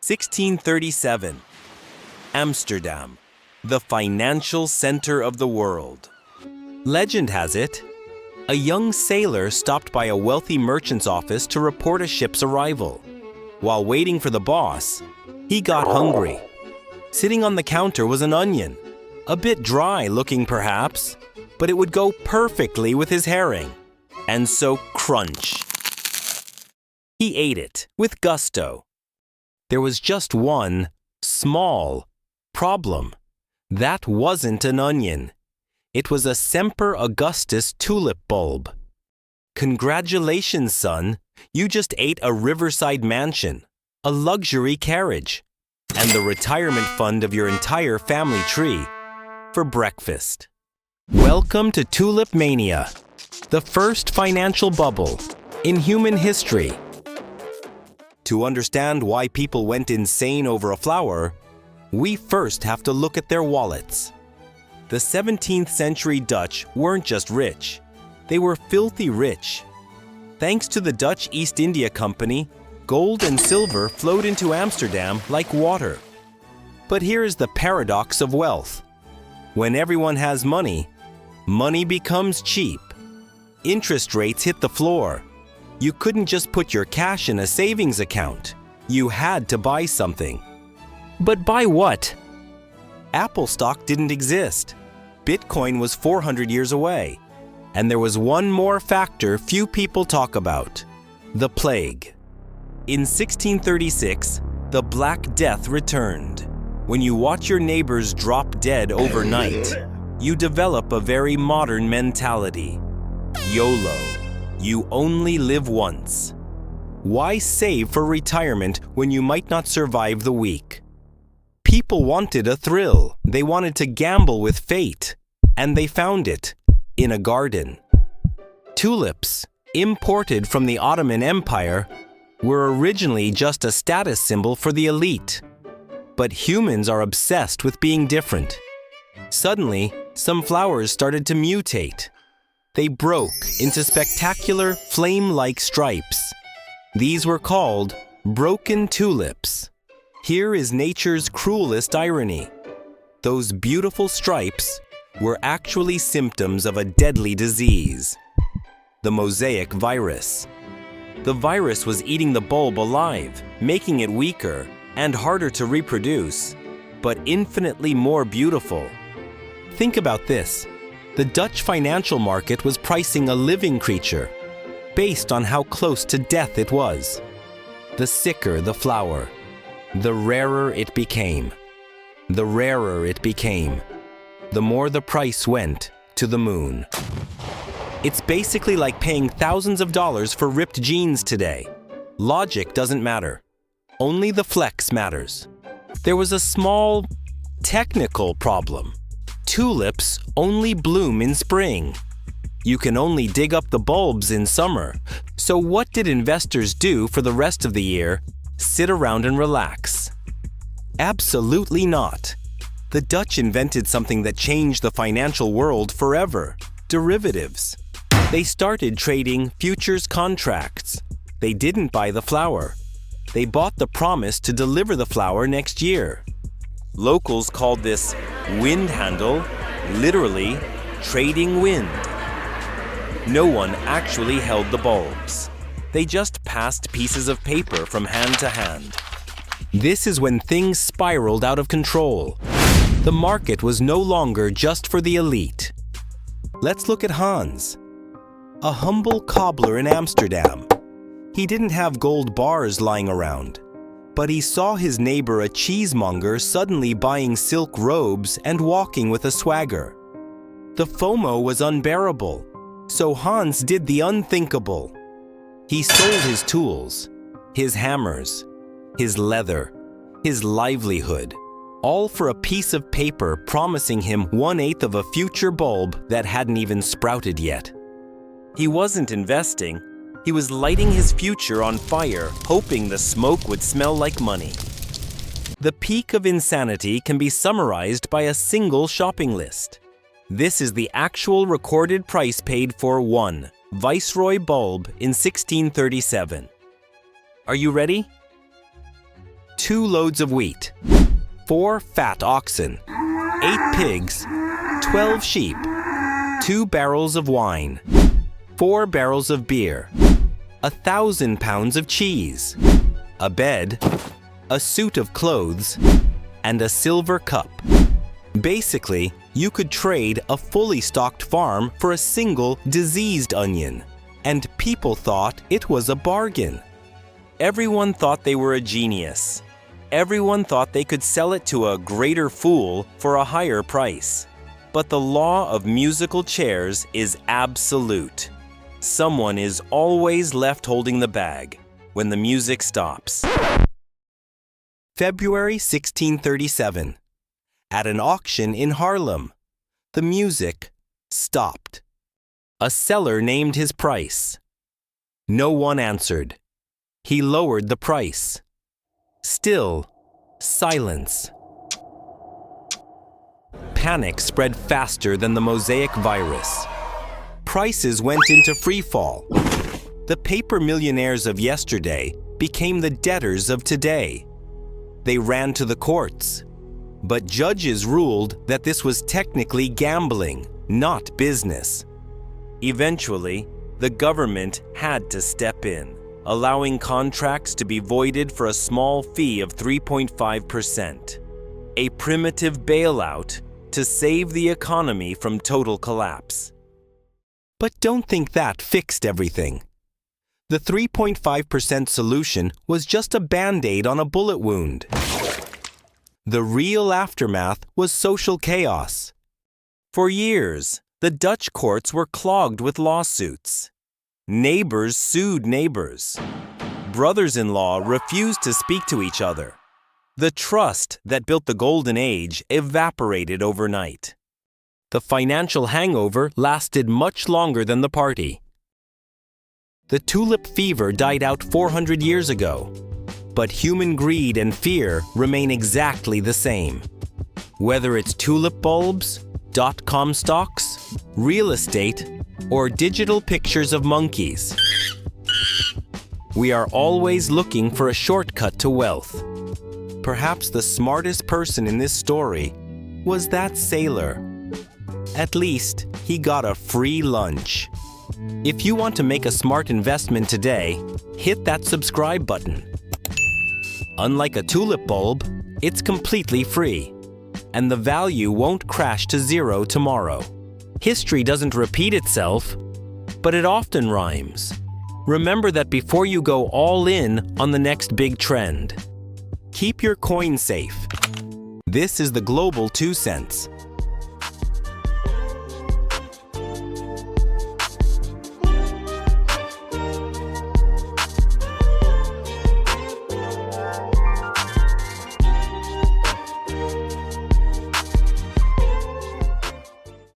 1637. Amsterdam, the financial center of the world. Legend has it, a young sailor stopped by a wealthy merchant's office to report a ship's arrival. While waiting for the boss, he got hungry. Sitting on the counter was an onion, a bit dry looking perhaps, but it would go perfectly with his herring. And so crunch. He ate it with gusto. There was just one small problem. That wasn't an onion. It was a Semper Augustus tulip bulb. Congratulations, son. You just ate a riverside mansion, a luxury carriage, and the retirement fund of your entire family tree for breakfast. Welcome to Tulip Mania, the first financial bubble in human history. To understand why people went insane over a flower, we first have to look at their wallets. The 17th century Dutch weren't just rich, they were filthy rich. Thanks to the Dutch East India Company, gold and silver flowed into Amsterdam like water. But here is the paradox of wealth. When everyone has money, money becomes cheap. Interest rates hit the floor. You couldn't just put your cash in a savings account. You had to buy something. But buy what? Apple stock didn't exist. Bitcoin was 400 years away. And there was one more factor few people talk about: the plague. In 1636, the Black Death returned. When you watch your neighbors drop dead overnight, you develop a very modern mentality. YOLO. You only live once. Why save for retirement when you might not survive the week? People wanted a thrill. They wanted to gamble with fate. And they found it in a garden. Tulips, imported from the Ottoman Empire, were originally just a status symbol for the elite. But humans are obsessed with being different. Suddenly, some flowers started to mutate. They broke into spectacular flame-like stripes. These were called broken tulips. Here is nature's cruelest irony. Those beautiful stripes were actually symptoms of a deadly disease, the mosaic virus. The virus was eating the bulb alive, making it weaker and harder to reproduce, but infinitely more beautiful. Think about this. The Dutch financial market was pricing a living creature based on how close to death it was. The sicker the flower, the rarer it became. The rarer it became, the more the price went to the moon. It's basically like paying thousands of dollars for ripped jeans today. Logic doesn't matter. Only the flex matters. There was a small technical problem. Tulips only bloom in spring. You can only dig up the bulbs in summer. So what did investors do for the rest of the year? Sit around and relax? Absolutely not. The Dutch invented something that changed the financial world forever: derivatives. They started trading futures contracts. They didn't buy the flower. They bought the promise to deliver the flower next year. Locals called this wind handle, literally trading wind. No one actually held the bulbs. They just passed pieces of paper from hand to hand. This is when things spiraled out of control. The market was no longer just for the elite. Let's look at Hans, a humble cobbler in Amsterdam. He didn't have gold bars lying around, but he saw his neighbor, a cheesemonger, suddenly buying silk robes and walking with a swagger. The FOMO was unbearable, so Hans did the unthinkable. He sold his tools, his hammers, his leather, his livelihood, all for a piece of paper promising him 1/8 of a future bulb that hadn't even sprouted yet. He wasn't investing. He was lighting his future on fire, hoping the smoke would smell like money. The peak of insanity can be summarized by a single shopping list. This is the actual recorded price paid for one Viceroy bulb in 1637. Are you ready? 2 loads of wheat, 4 fat oxen, 8 pigs, 12 sheep, 2 barrels of wine, 4 barrels of beer, 1,000 pounds of cheese, a bed, a suit of clothes, and a silver cup. Basically, you could trade a fully stocked farm for a single diseased onion, and people thought it was a bargain. Everyone thought they were a genius. Everyone thought they could sell it to a greater fool for a higher price. But the law of musical chairs is absolute. Someone is always left holding the bag when the music stops. February 1637. At an auction in Haarlem, the music stopped. A seller named his price. No one answered. He lowered the price. Still, silence. Panic spread faster than the mosaic virus. Prices went into free fall. The paper millionaires of yesterday became the debtors of today. They ran to the courts. But judges ruled that this was technically gambling, not business. Eventually, the government had to step in, allowing contracts to be voided for a small fee of 3.5%, a primitive bailout to save the economy from total collapse. But don't think that fixed everything. The 3.5% solution was just a band-aid on a bullet wound. The real aftermath was social chaos. For years, the Dutch courts were clogged with lawsuits. Neighbors sued neighbors. Brothers-in-law refused to speak to each other. The trust that built the Golden Age evaporated overnight. The financial hangover lasted much longer than the party. The tulip fever died out 400 years ago. But human greed and fear remain exactly the same. Whether it's tulip bulbs, .com stocks, real estate, or digital pictures of monkeys, we are always looking for a shortcut to wealth. Perhaps the smartest person in this story was that sailor. At least he got a free lunch. If you want to make a smart investment today, hit that subscribe button. Unlike a tulip bulb, it's completely free, and the value won't crash to zero tomorrow. History doesn't repeat itself, but it often rhymes. Remember that before you go all in on the next big trend. Keep your coin safe. This is the Global 2 Cents.